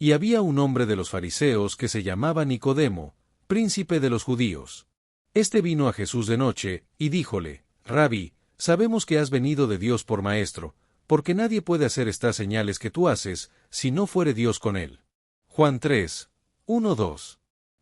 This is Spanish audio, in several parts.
Y había un hombre de los fariseos que se llamaba Nicodemo, príncipe de los judíos. Este vino a Jesús de noche, y díjole: Rabí, sabemos que has venido de Dios por maestro, porque nadie puede hacer estas señales que tú haces, si no fuere Dios con él. Juan 3, 1-2.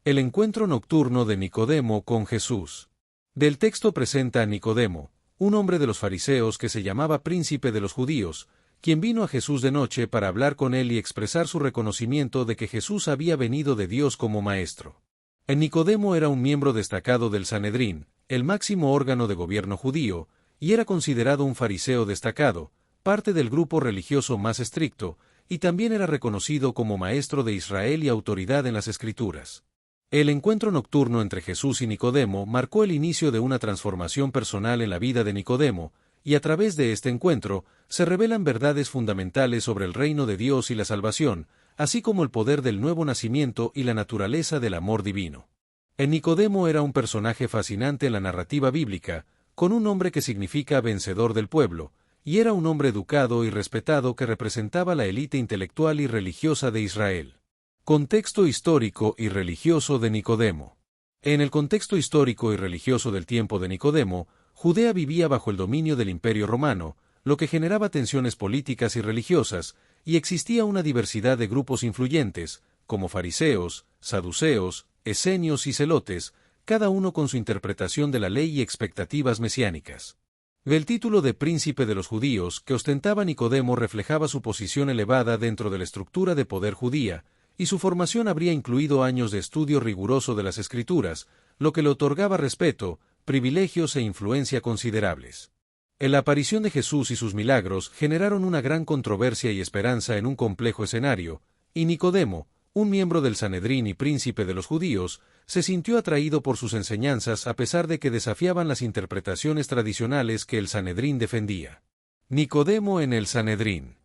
El encuentro nocturno de Nicodemo con Jesús. Del texto presenta a Nicodemo, un hombre de los fariseos que se llamaba príncipe de los judíos, quien vino a Jesús de noche para hablar con él y expresar su reconocimiento de que Jesús había venido de Dios como maestro. Nicodemo era un miembro destacado del Sanedrín, el máximo órgano de gobierno judío, y era considerado un fariseo destacado, parte del grupo religioso más estricto, y también era reconocido como maestro de Israel y autoridad en las Escrituras. El encuentro nocturno entre Jesús y Nicodemo marcó el inicio de una transformación personal en la vida de Nicodemo, y a través de este encuentro se revelan verdades fundamentales sobre el reino de Dios y la salvación, así como el poder del nuevo nacimiento y la naturaleza del amor divino. Nicodemo era un personaje fascinante en la narrativa bíblica, con un nombre que significa vencedor del pueblo, y era un hombre educado y respetado que representaba la élite intelectual y religiosa de Israel. Contexto histórico y religioso de Nicodemo. En el contexto histórico y religioso del tiempo de Nicodemo, Judea vivía bajo el dominio del Imperio Romano, lo que generaba tensiones políticas y religiosas, y existía una diversidad de grupos influyentes, como fariseos, saduceos, esenios y celotes, cada uno con su interpretación de la ley y expectativas mesiánicas. El título de príncipe de los judíos que ostentaba Nicodemo reflejaba su posición elevada dentro de la estructura de poder judía, y su formación habría incluido años de estudio riguroso de las Escrituras, lo que le otorgaba respeto, privilegios e influencia considerables. La aparición de Jesús y sus milagros generaron una gran controversia y esperanza en un complejo escenario, y Nicodemo, un miembro del Sanedrín y príncipe de los judíos, se sintió atraído por sus enseñanzas a pesar de que desafiaban las interpretaciones tradicionales que el Sanedrín defendía. Nicodemo en el Sanedrín.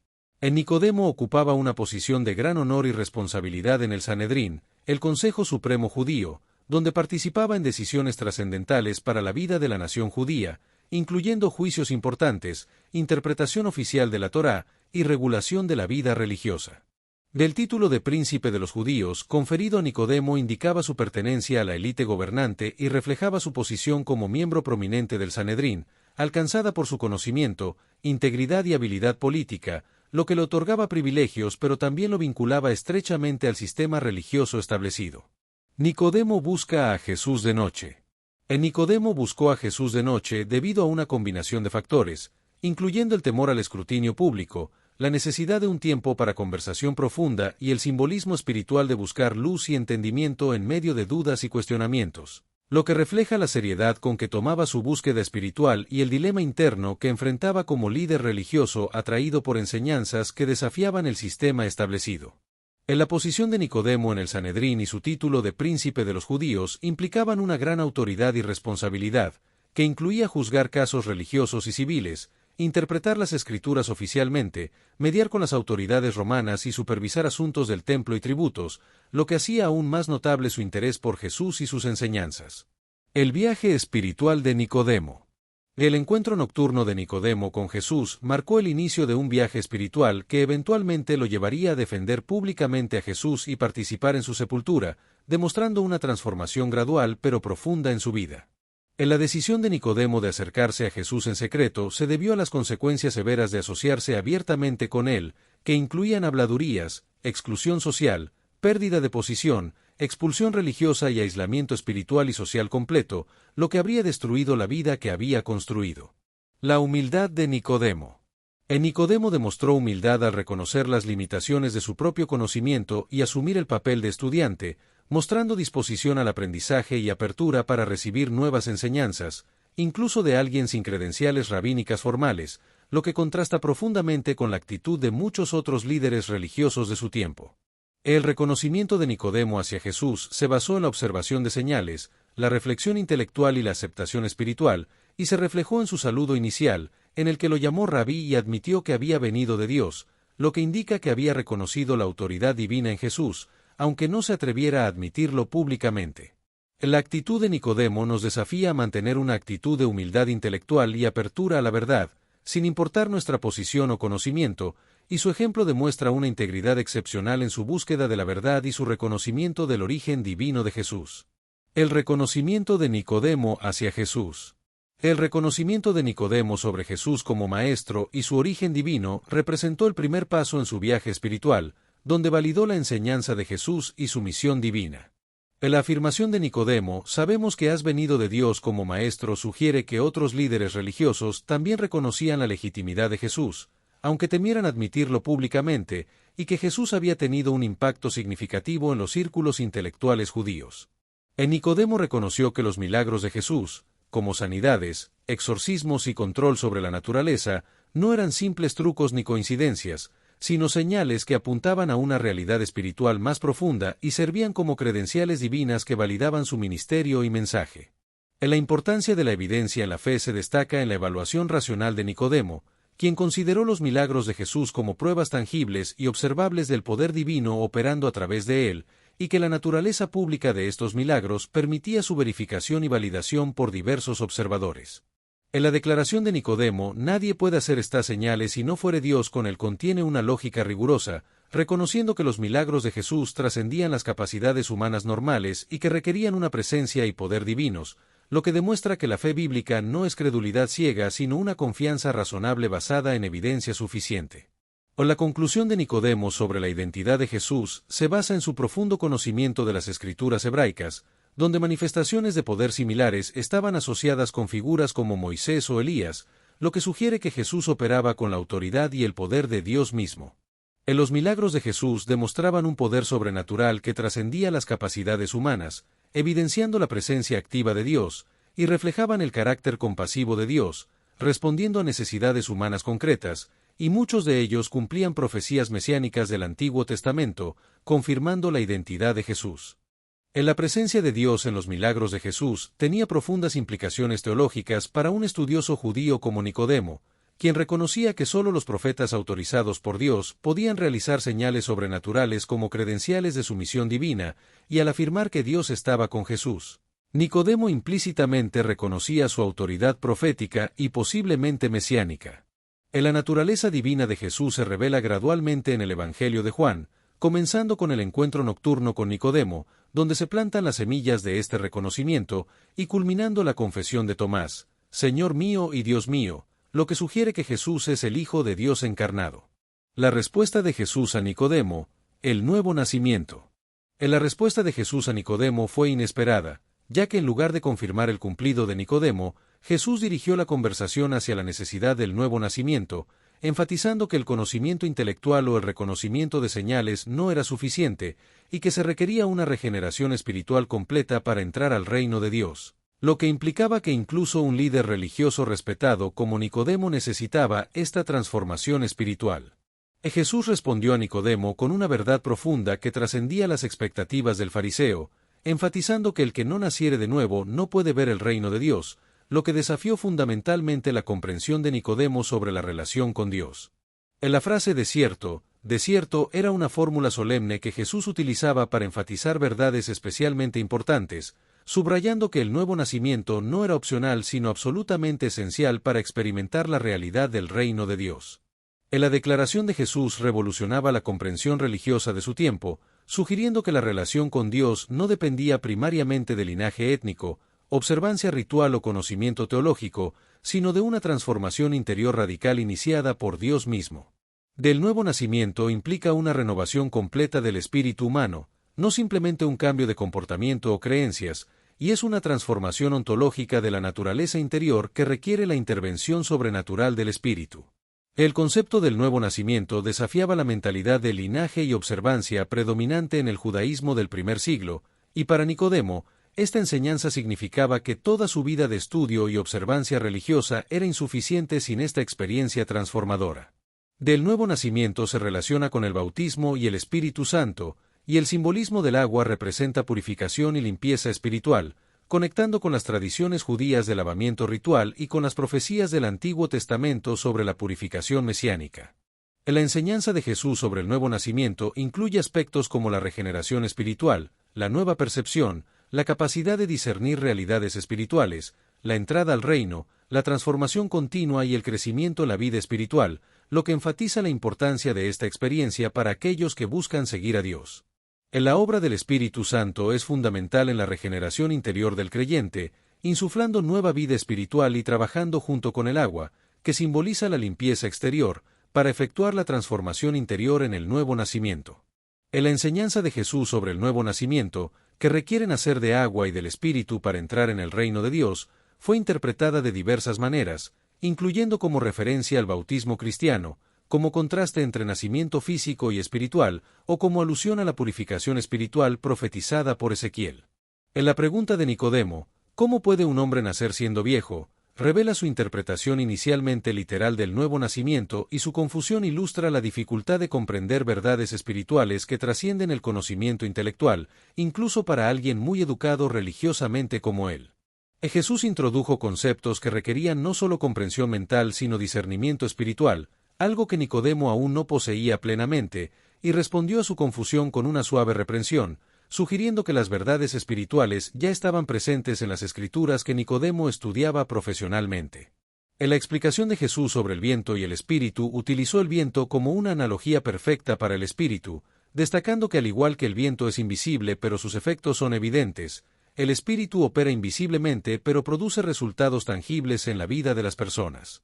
Nicodemo ocupaba una posición de gran honor y responsabilidad en el Sanedrín, el Consejo Supremo Judío, donde participaba en decisiones trascendentales para la vida de la nación judía, incluyendo juicios importantes, interpretación oficial de la Torá y regulación de la vida religiosa. Del título de príncipe de los judíos conferido a Nicodemo indicaba su pertenencia a la élite gobernante y reflejaba su posición como miembro prominente del Sanedrín, alcanzada por su conocimiento, integridad y habilidad política, lo que le otorgaba privilegios pero también lo vinculaba estrechamente al sistema religioso establecido. Nicodemo busca a Jesús de noche. Nicodemo buscó a Jesús de noche debido a una combinación de factores, incluyendo el temor al escrutinio público, la necesidad de un tiempo para conversación profunda y el simbolismo espiritual de buscar luz y entendimiento en medio de dudas y cuestionamientos, lo que refleja la seriedad con que tomaba su búsqueda espiritual y el dilema interno que enfrentaba como líder religioso atraído por enseñanzas que desafiaban el sistema establecido. En la posición de Nicodemo en el Sanedrín y su título de príncipe de los judíos implicaban una gran autoridad y responsabilidad, que incluía juzgar casos religiosos y civiles, interpretar las escrituras oficialmente, mediar con las autoridades romanas y supervisar asuntos del templo y tributos, lo que hacía aún más notable su interés por Jesús y sus enseñanzas. El viaje espiritual de Nicodemo. El encuentro nocturno de Nicodemo con Jesús marcó el inicio de un viaje espiritual que eventualmente lo llevaría a defender públicamente a Jesús y participar en su sepultura, demostrando una transformación gradual pero profunda en su vida. En la decisión de Nicodemo de acercarse a Jesús en secreto se debió a las consecuencias severas de asociarse abiertamente con él, que incluían habladurías, exclusión social, pérdida de posición, expulsión religiosa y aislamiento espiritual y social completo, lo que habría destruido la vida que había construido. La humildad de Nicodemo. Nicodemo demostró humildad al reconocer las limitaciones de su propio conocimiento y asumir el papel de estudiante, mostrando disposición al aprendizaje y apertura para recibir nuevas enseñanzas, incluso de alguien sin credenciales rabínicas formales, lo que contrasta profundamente con la actitud de muchos otros líderes religiosos de su tiempo. El reconocimiento de Nicodemo hacia Jesús se basó en la observación de señales, la reflexión intelectual y la aceptación espiritual, y se reflejó en su saludo inicial, en el que lo llamó rabí y admitió que había venido de Dios, lo que indica que había reconocido la autoridad divina en Jesús, aunque no se atreviera a admitirlo públicamente. La actitud de Nicodemo nos desafía a mantener una actitud de humildad intelectual y apertura a la verdad, sin importar nuestra posición o conocimiento, y su ejemplo demuestra una integridad excepcional en su búsqueda de la verdad y su reconocimiento del origen divino de Jesús. El reconocimiento de Nicodemo hacia Jesús. El reconocimiento de Nicodemo sobre Jesús como maestro y su origen divino representó el primer paso en su viaje espiritual, donde validó la enseñanza de Jesús y su misión divina. En la afirmación de Nicodemo, sabemos que has venido de Dios como maestro, sugiere que otros líderes religiosos también reconocían la legitimidad de Jesús, aunque temieran admitirlo públicamente, y que Jesús había tenido un impacto significativo en los círculos intelectuales judíos. Nicodemo reconoció que los milagros de Jesús, como sanidades, exorcismos y control sobre la naturaleza, no eran simples trucos ni coincidencias, sino señales que apuntaban a una realidad espiritual más profunda y servían como credenciales divinas que validaban su ministerio y mensaje. La importancia de la evidencia en la fe se destaca en la evaluación racional de Nicodemo, quien consideró los milagros de Jesús como pruebas tangibles y observables del poder divino operando a través de él, y que la naturaleza pública de estos milagros permitía su verificación y validación por diversos observadores. En la declaración de Nicodemo, nadie puede hacer estas señales si no fuere Dios con él, contiene una lógica rigurosa, reconociendo que los milagros de Jesús trascendían las capacidades humanas normales y que requerían una presencia y poder divinos, lo que demuestra que la fe bíblica no es credulidad ciega sino una confianza razonable basada en evidencia suficiente. La conclusión de Nicodemo sobre la identidad de Jesús se basa en su profundo conocimiento de las escrituras hebraicas, donde manifestaciones de poder similares estaban asociadas con figuras como Moisés o Elías, lo que sugiere que Jesús operaba con la autoridad y el poder de Dios mismo. En los milagros de Jesús demostraban un poder sobrenatural que trascendía las capacidades humanas, evidenciando la presencia activa de Dios, y reflejaban el carácter compasivo de Dios, respondiendo a necesidades humanas concretas, y muchos de ellos cumplían profecías mesiánicas del Antiguo Testamento, confirmando la identidad de Jesús. La presencia de Dios en los milagros de Jesús tenía profundas implicaciones teológicas para un estudioso judío como Nicodemo, quien reconocía que sólo los profetas autorizados por Dios podían realizar señales sobrenaturales como credenciales de su misión divina, y al afirmar que Dios estaba con Jesús, Nicodemo implícitamente reconocía su autoridad profética y posiblemente mesiánica. La naturaleza divina de Jesús se revela gradualmente en el Evangelio de Juan, comenzando con el encuentro nocturno con Nicodemo, donde se plantan las semillas de este reconocimiento, y culminando la confesión de Tomás, Señor mío y Dios mío, lo que sugiere que Jesús es el Hijo de Dios encarnado. La respuesta de Jesús a Nicodemo, el nuevo nacimiento. La respuesta de Jesús a Nicodemo fue inesperada, ya que en lugar de confirmar el cumplido de Nicodemo, Jesús dirigió la conversación hacia la necesidad del nuevo nacimiento, enfatizando que el conocimiento intelectual o el reconocimiento de señales no era suficiente, y que se requería una regeneración espiritual completa para entrar al reino de Dios, lo que implicaba que incluso un líder religioso respetado como Nicodemo necesitaba esta transformación espiritual. Jesús respondió a Nicodemo con una verdad profunda que trascendía las expectativas del fariseo, enfatizando que el que no naciere de nuevo no puede ver el reino de Dios, lo que desafió fundamentalmente la comprensión de Nicodemo sobre la relación con Dios. La frase de cierto era una fórmula solemne que Jesús utilizaba para enfatizar verdades especialmente importantes, subrayando que el nuevo nacimiento no era opcional sino absolutamente esencial para experimentar la realidad del reino de Dios. La declaración de Jesús revolucionaba la comprensión religiosa de su tiempo, sugiriendo que la relación con Dios no dependía primariamente del linaje étnico, observancia ritual o conocimiento teológico, sino de una transformación interior radical iniciada por Dios mismo. Del nuevo nacimiento implica una renovación completa del espíritu humano, no simplemente un cambio de comportamiento o creencias, y es una transformación ontológica de la naturaleza interior que requiere la intervención sobrenatural del espíritu. El concepto del nuevo nacimiento desafiaba la mentalidad de linaje y observancia predominante en el judaísmo del primer siglo, y para Nicodemo, esta enseñanza significaba que toda su vida de estudio y observancia religiosa era insuficiente sin esta experiencia transformadora. Del nuevo nacimiento se relaciona con el bautismo y el Espíritu Santo, y el simbolismo del agua representa purificación y limpieza espiritual, conectando con las tradiciones judías del lavamiento ritual y con las profecías del Antiguo Testamento sobre la purificación mesiánica. La enseñanza de Jesús sobre el nuevo nacimiento incluye aspectos como la regeneración espiritual, la nueva percepción, la capacidad de discernir realidades espirituales, la entrada al reino, la transformación continua y el crecimiento en la vida espiritual, lo que enfatiza la importancia de esta experiencia para aquellos que buscan seguir a Dios. La obra del Espíritu Santo es fundamental en la regeneración interior del creyente, insuflando nueva vida espiritual y trabajando junto con el agua, que simboliza la limpieza exterior, para efectuar la transformación interior en el nuevo nacimiento. En la enseñanza de Jesús sobre el nuevo nacimiento, que requiere nacer de agua y del Espíritu para entrar en el reino de Dios, fue interpretada de diversas maneras, incluyendo como referencia al bautismo cristiano, como contraste entre nacimiento físico y espiritual, o como alusión a la purificación espiritual profetizada por Ezequiel. En la pregunta de Nicodemo, ¿cómo puede un hombre nacer siendo viejo?, revela su interpretación inicialmente literal del nuevo nacimiento y su confusión ilustra la dificultad de comprender verdades espirituales que trascienden el conocimiento intelectual, incluso para alguien muy educado religiosamente como él. Jesús introdujo conceptos que requerían no solo comprensión mental sino discernimiento espiritual, algo que Nicodemo aún no poseía plenamente, y respondió a su confusión con una suave reprensión, sugiriendo que las verdades espirituales ya estaban presentes en las Escrituras que Nicodemo estudiaba profesionalmente. En la explicación de Jesús sobre el viento y el espíritu utilizó el viento como una analogía perfecta para el espíritu, destacando que al igual que el viento es invisible pero sus efectos son evidentes, el espíritu opera invisiblemente pero produce resultados tangibles en la vida de las personas.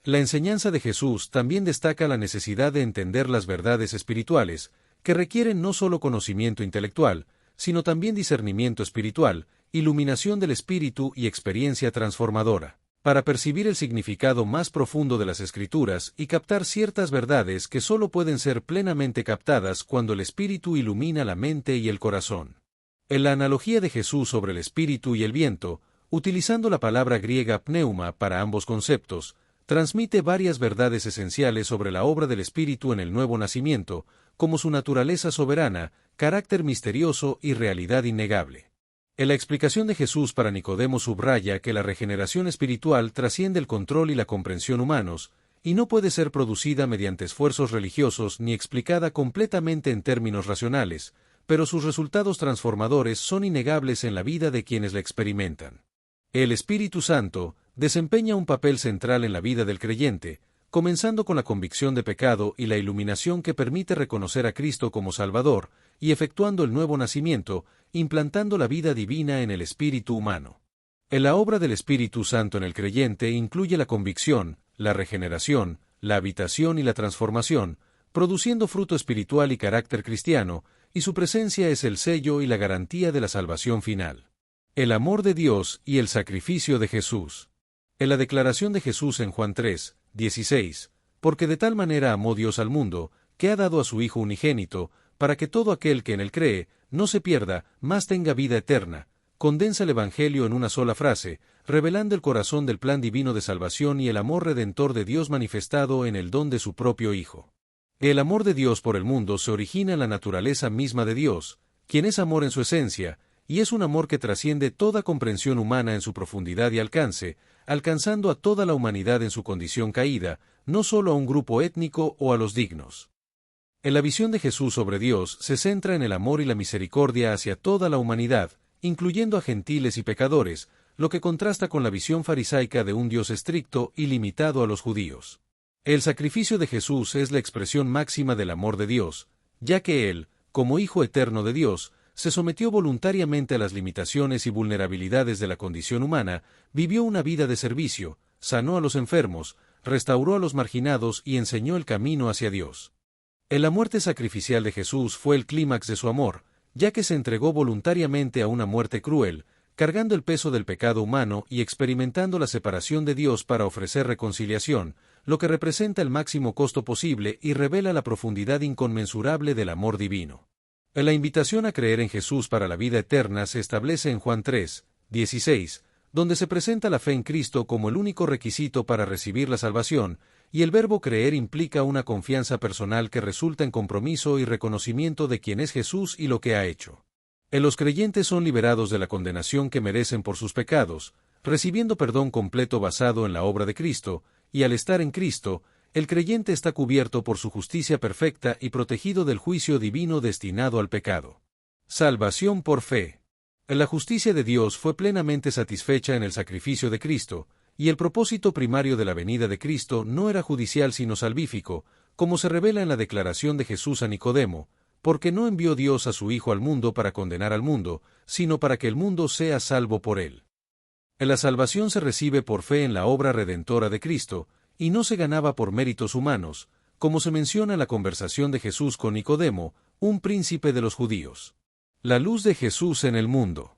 La enseñanza de Jesús también destaca la necesidad de entender las verdades espirituales, que requieren no solo conocimiento intelectual, sino también discernimiento espiritual, iluminación del espíritu y experiencia transformadora, para percibir el significado más profundo de las Escrituras y captar ciertas verdades que solo pueden ser plenamente captadas cuando el espíritu ilumina la mente y el corazón. En la analogía de Jesús sobre el espíritu y el viento, utilizando la palabra griega pneuma para ambos conceptos, transmite varias verdades esenciales sobre la obra del Espíritu en el nuevo nacimiento, como su naturaleza soberana, carácter misterioso y realidad innegable. En la explicación de Jesús para Nicodemo subraya que la regeneración espiritual trasciende el control y la comprensión humanos, y no puede ser producida mediante esfuerzos religiosos ni explicada completamente en términos racionales, pero sus resultados transformadores son innegables en la vida de quienes la experimentan. El Espíritu Santo desempeña un papel central en la vida del creyente, comenzando con la convicción de pecado y la iluminación que permite reconocer a Cristo como Salvador, y efectuando el nuevo nacimiento, implantando la vida divina en el espíritu humano. En la obra del Espíritu Santo en el creyente incluye la convicción, la regeneración, la habitación y la transformación, produciendo fruto espiritual y carácter cristiano, y su presencia es el sello y la garantía de la salvación final. El amor de Dios y el sacrificio de Jesús. En la declaración de Jesús en Juan 3, 16, porque de tal manera amó Dios al mundo, que ha dado a su Hijo unigénito, para que todo aquel que en él cree, no se pierda, mas tenga vida eterna, condensa el Evangelio en una sola frase, revelando el corazón del plan divino de salvación y el amor redentor de Dios manifestado en el don de su propio Hijo. El amor de Dios por el mundo se origina en la naturaleza misma de Dios, quien es amor en su esencia, y es un amor que trasciende toda comprensión humana en su profundidad y alcance, alcanzando a toda la humanidad en su condición caída, no solo a un grupo étnico o a los dignos. En la visión de Jesús sobre Dios se centra en el amor y la misericordia hacia toda la humanidad, incluyendo a gentiles y pecadores, lo que contrasta con la visión farisaica de un Dios estricto y limitado a los judíos. El sacrificio de Jesús es la expresión máxima del amor de Dios, ya que Él, como Hijo eterno de Dios, se sometió voluntariamente a las limitaciones y vulnerabilidades de la condición humana, vivió una vida de servicio, sanó a los enfermos, restauró a los marginados y enseñó el camino hacia Dios. La muerte sacrificial de Jesús fue el clímax de su amor, ya que se entregó voluntariamente a una muerte cruel, cargando el peso del pecado humano y experimentando la separación de Dios para ofrecer reconciliación, lo que representa el máximo costo posible y revela la profundidad inconmensurable del amor divino. La invitación a creer en Jesús para la vida eterna se establece en Juan 3, 16, donde se presenta la fe en Cristo como el único requisito para recibir la salvación, y el verbo creer implica una confianza personal que resulta en compromiso y reconocimiento de quién es Jesús y lo que ha hecho. Los creyentes son liberados de la condenación que merecen por sus pecados, recibiendo perdón completo basado en la obra de Cristo, y al estar en Cristo, el creyente está cubierto por su justicia perfecta y protegido del juicio divino destinado al pecado. Salvación por fe. La justicia de Dios fue plenamente satisfecha en el sacrificio de Cristo, Y el propósito primario de la venida de Cristo no era judicial sino salvífico, como se revela en la declaración de Jesús a Nicodemo, porque no envió Dios a su Hijo al mundo para condenar al mundo, sino para que el mundo sea salvo por él. La salvación se recibe por fe en la obra redentora de Cristo, y no se ganaba por méritos humanos, como se menciona en la conversación de Jesús con Nicodemo, un príncipe de los judíos. La luz de Jesús en el mundo.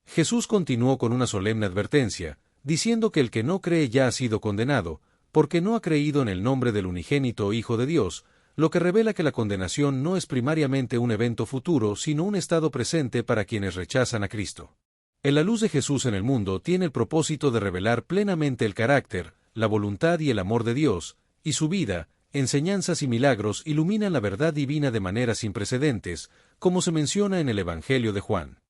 Jesús continuó con una solemne advertencia, diciendo que el que no cree ya ha sido condenado, porque no ha creído en el nombre del unigénito Hijo de Dios, lo que revela que la condenación no es primariamente un evento futuro, sino un estado presente para quienes rechazan a Cristo. La luz de Jesús en el mundo tiene el propósito de revelar plenamente el carácter, la voluntad y el amor de Dios, y su vida, enseñanzas y milagros iluminan la verdad divina de manera sin precedentes, como se menciona en el Evangelio de Juan.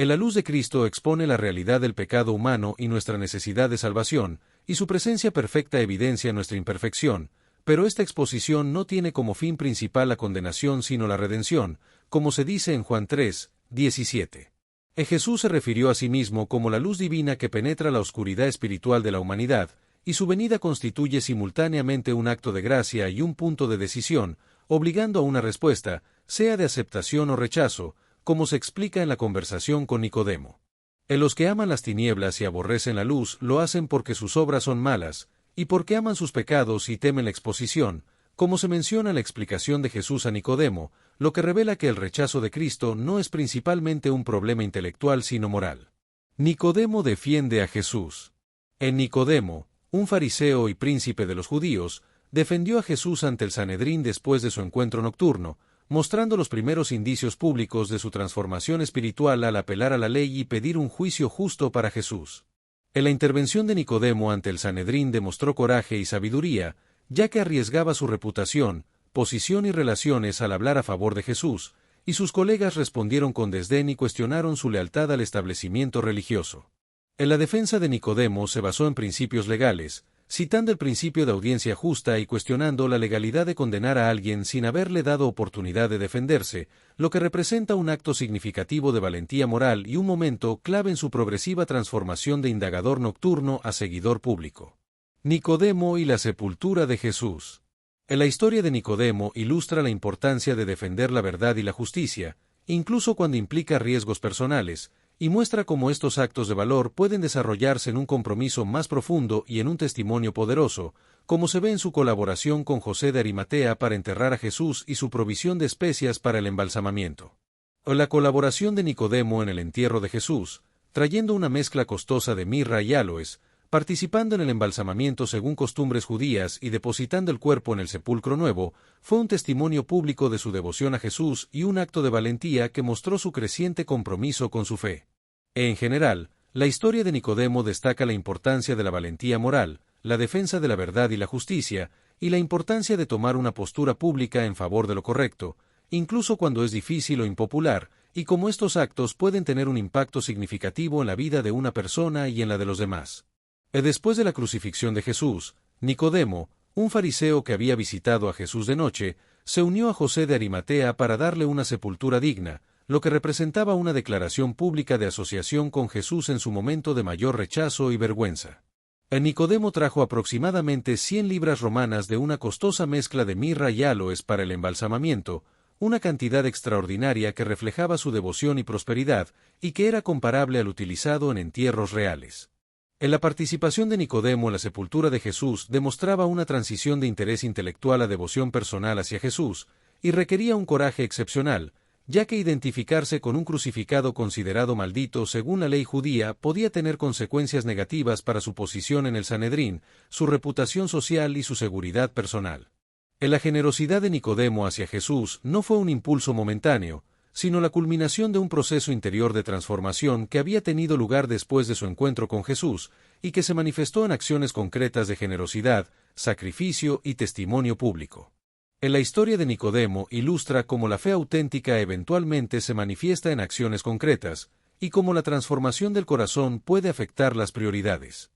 La luz de Cristo expone la realidad del pecado humano y nuestra necesidad de salvación, y su presencia perfecta evidencia nuestra imperfección, pero esta exposición no tiene como fin principal la condenación sino la redención, como se dice en Juan 3, 17. Jesús se refirió a sí mismo como la luz divina que penetra la oscuridad espiritual de la humanidad, y su venida constituye simultáneamente un acto de gracia y un punto de decisión, obligando a una respuesta, sea de aceptación o rechazo, como se explica en la conversación con Nicodemo. Los que aman las tinieblas y aborrecen la luz lo hacen porque sus obras son malas, y porque aman sus pecados y temen la exposición, como se menciona en la explicación de Jesús a Nicodemo, lo que revela que el rechazo de Cristo no es principalmente un problema intelectual sino moral. Nicodemo defiende a Jesús. En Nicodemo, un fariseo y príncipe de los judíos, defendió a Jesús ante el Sanedrín después de su encuentro nocturno, mostrando los primeros indicios públicos de su transformación espiritual al apelar a la ley y pedir un juicio justo para Jesús. En la intervención de Nicodemo ante el Sanedrín demostró coraje y sabiduría, ya que arriesgaba su reputación, posición y relaciones al hablar a favor de Jesús, y sus colegas respondieron con desdén y cuestionaron su lealtad al establecimiento religioso. En la defensa de Nicodemo se basó en principios legales, citando el principio de audiencia justa y cuestionando la legalidad de condenar a alguien sin haberle dado oportunidad de defenderse, lo que representa un acto significativo de valentía moral y un momento clave en su progresiva transformación de indagador nocturno a seguidor público. Nicodemo y la sepultura de Jesús. En la historia de Nicodemo ilustra la importancia de defender la verdad y la justicia, incluso cuando implica riesgos personales, y muestra cómo estos actos de valor pueden desarrollarse en un compromiso más profundo y en un testimonio poderoso, como se ve en su colaboración con José de Arimatea para enterrar a Jesús y su provisión de especias para el embalsamamiento. O la colaboración de Nicodemo en el entierro de Jesús, trayendo una mezcla costosa de mirra y áloes, participando en el embalsamamiento según costumbres judías y depositando el cuerpo en el sepulcro nuevo, fue un testimonio público de su devoción a Jesús y un acto de valentía que mostró su creciente compromiso con su fe. En general, la historia de Nicodemo destaca la importancia de la valentía moral, la defensa de la verdad y la justicia, y la importancia de tomar una postura pública en favor de lo correcto, incluso cuando es difícil o impopular, y cómo estos actos pueden tener un impacto significativo en la vida de una persona y en la de los demás. Después de la crucifixión de Jesús, Nicodemo, un fariseo que había visitado a Jesús de noche, se unió a José de Arimatea para darle una sepultura digna, lo que representaba una declaración pública de asociación con Jesús en su momento de mayor rechazo y vergüenza. Nicodemo trajo aproximadamente 100 libras romanas de una costosa mezcla de mirra y áloes para el embalsamamiento, una cantidad extraordinaria que reflejaba su devoción y prosperidad, y que era comparable al utilizado en entierros reales. En la participación de Nicodemo en la sepultura de Jesús demostraba una transición de interés intelectual a devoción personal hacia Jesús, y requería un coraje excepcional, ya que identificarse con un crucificado considerado maldito según la ley judía podía tener consecuencias negativas para su posición en el Sanedrín, su reputación social y su seguridad personal. La generosidad de Nicodemo hacia Jesús no fue un impulso momentáneo, sino la culminación de un proceso interior de transformación que había tenido lugar después de su encuentro con Jesús, y que se manifestó en acciones concretas de generosidad, sacrificio y testimonio público. En la historia de Nicodemo ilustra cómo la fe auténtica eventualmente se manifiesta en acciones concretas, y cómo la transformación del corazón puede afectar las prioridades,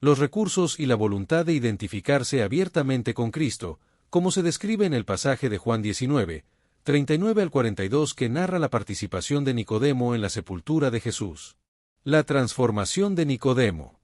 los recursos y la voluntad de identificarse abiertamente con Cristo, como se describe en el pasaje de Juan 19, 39 al 42 que narra la participación de Nicodemo en la sepultura de Jesús. La transformación de Nicodemo.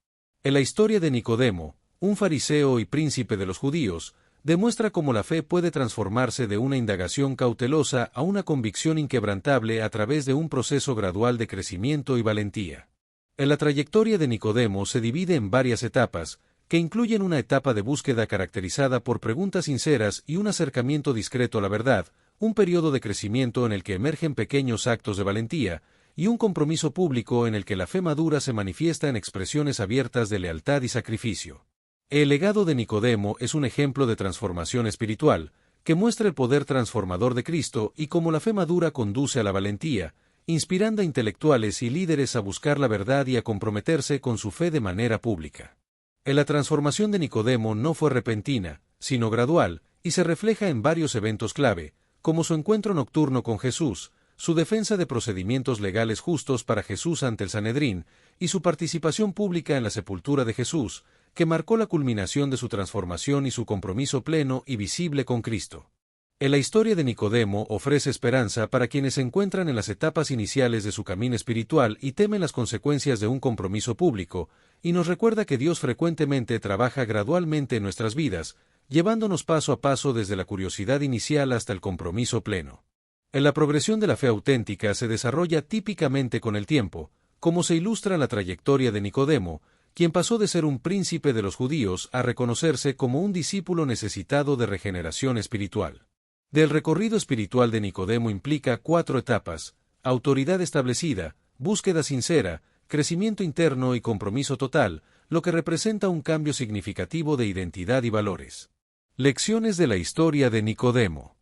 En la historia de Nicodemo, un fariseo y príncipe de los judíos, demuestra cómo la fe puede transformarse de una indagación cautelosa a una convicción inquebrantable a través de un proceso gradual de crecimiento y valentía. En la trayectoria de Nicodemo se divide en varias etapas, que incluyen una etapa de búsqueda caracterizada por preguntas sinceras y un acercamiento discreto a la verdad, un periodo de crecimiento en el que emergen pequeños actos de valentía, y un compromiso público en el que la fe madura se manifiesta en expresiones abiertas de lealtad y sacrificio. El legado de Nicodemo es un ejemplo de transformación espiritual, que muestra el poder transformador de Cristo y cómo la fe madura conduce a la valentía, inspirando a intelectuales y líderes a buscar la verdad y a comprometerse con su fe de manera pública. La transformación de Nicodemo no fue repentina, sino gradual, y se refleja en varios eventos clave, como su encuentro nocturno con Jesús, su defensa de procedimientos legales justos para Jesús ante el Sanedrín, y su participación pública en la sepultura de Jesús, que marcó la culminación de su transformación y su compromiso pleno y visible con Cristo. La historia de Nicodemo ofrece esperanza para quienes se encuentran en las etapas iniciales de su camino espiritual y temen las consecuencias de un compromiso público, y nos recuerda que Dios frecuentemente trabaja gradualmente en nuestras vidas, llevándonos paso a paso desde la curiosidad inicial hasta el compromiso pleno. La progresión de la fe auténtica se desarrolla típicamente con el tiempo, como se ilustra en la trayectoria de Nicodemo, quien pasó de ser un príncipe de los judíos a reconocerse como un discípulo necesitado de regeneración espiritual. Del recorrido espiritual de Nicodemo implica 4 etapas: autoridad establecida, búsqueda sincera, crecimiento interno y compromiso total, lo que representa un cambio significativo de identidad y valores. Lecciones de la historia de Nicodemo.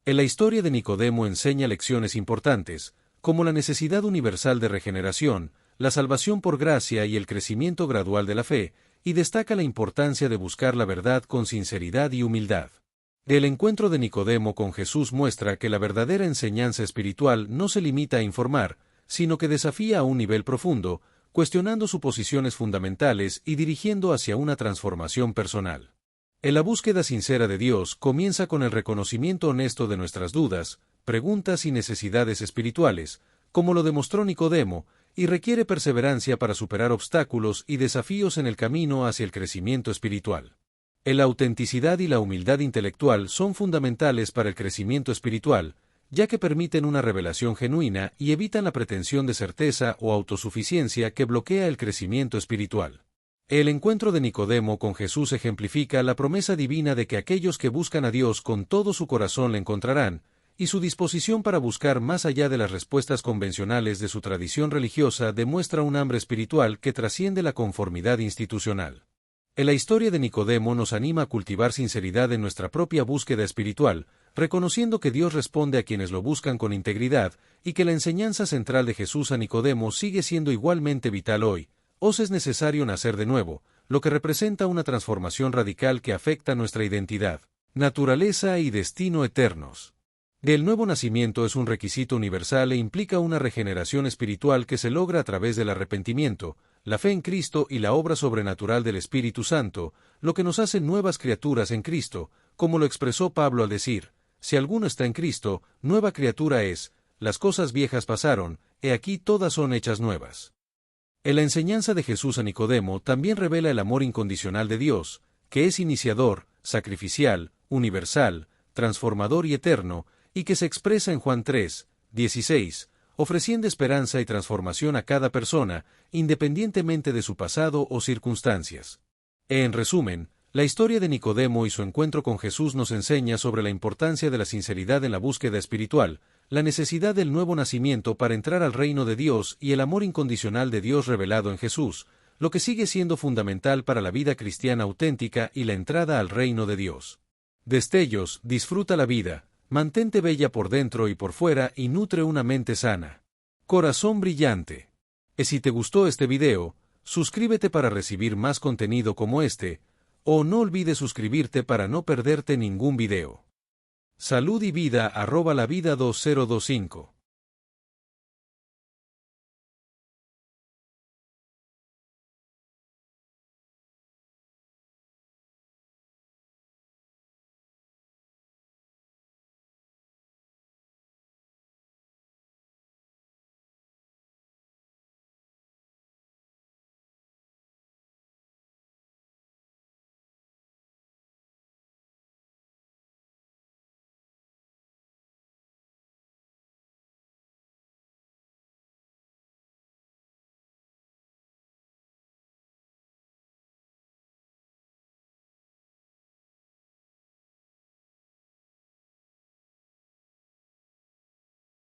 En la historia de Nicodemo enseña lecciones importantes, como la necesidad universal de regeneración, la salvación por gracia y el crecimiento gradual de la fe, y destaca la importancia de buscar la verdad con sinceridad y humildad. El encuentro de Nicodemo con Jesús muestra que la verdadera enseñanza espiritual no se limita a informar, sino que desafía a un nivel profundo, cuestionando suposiciones fundamentales y dirigiendo hacia una transformación personal. En la búsqueda sincera de Dios comienza con el reconocimiento honesto de nuestras dudas, preguntas y necesidades espirituales, como lo demostró Nicodemo, y requiere perseverancia para superar obstáculos y desafíos en el camino hacia el crecimiento espiritual. La autenticidad y la humildad intelectual son fundamentales para el crecimiento espiritual, ya que permiten una revelación genuina y evitan la pretensión de certeza o autosuficiencia que bloquea el crecimiento espiritual. El encuentro de Nicodemo con Jesús ejemplifica la promesa divina de que aquellos que buscan a Dios con todo su corazón le encontrarán, y su disposición para buscar más allá de las respuestas convencionales de su tradición religiosa demuestra un hambre espiritual que trasciende la conformidad institucional. En la historia de Nicodemo nos anima a cultivar sinceridad en nuestra propia búsqueda espiritual, reconociendo que Dios responde a quienes lo buscan con integridad, y que la enseñanza central de Jesús a Nicodemo sigue siendo igualmente vital hoy: os es necesario nacer de nuevo, lo que representa una transformación radical que afecta nuestra identidad, naturaleza y destino eternos. El nuevo nacimiento es un requisito universal e implica una regeneración espiritual que se logra a través del arrepentimiento, la fe en Cristo y la obra sobrenatural del Espíritu Santo, lo que nos hace nuevas criaturas en Cristo, como lo expresó Pablo al decir: si alguno está en Cristo, nueva criatura es, las cosas viejas pasaron, he aquí todas son hechas nuevas. En la enseñanza de Jesús a Nicodemo también revela el amor incondicional de Dios, que es iniciador, sacrificial, universal, transformador y eterno, y que se expresa en Juan 3:16, ofreciendo esperanza y transformación a cada persona, independientemente de su pasado o circunstancias. En resumen, la historia de Nicodemo y su encuentro con Jesús nos enseña sobre la importancia de la sinceridad en la búsqueda espiritual, la necesidad del nuevo nacimiento para entrar al reino de Dios y el amor incondicional de Dios revelado en Jesús, lo que sigue siendo fundamental para la vida cristiana auténtica y la entrada al reino de Dios. Destellos, disfruta la vida, mantente bella por dentro y por fuera y nutre una mente sana. Corazón brillante. Si te gustó este video, suscríbete para recibir más contenido como este, o no olvides suscribirte para no perderte ningún video. Salud y vida @lavida2025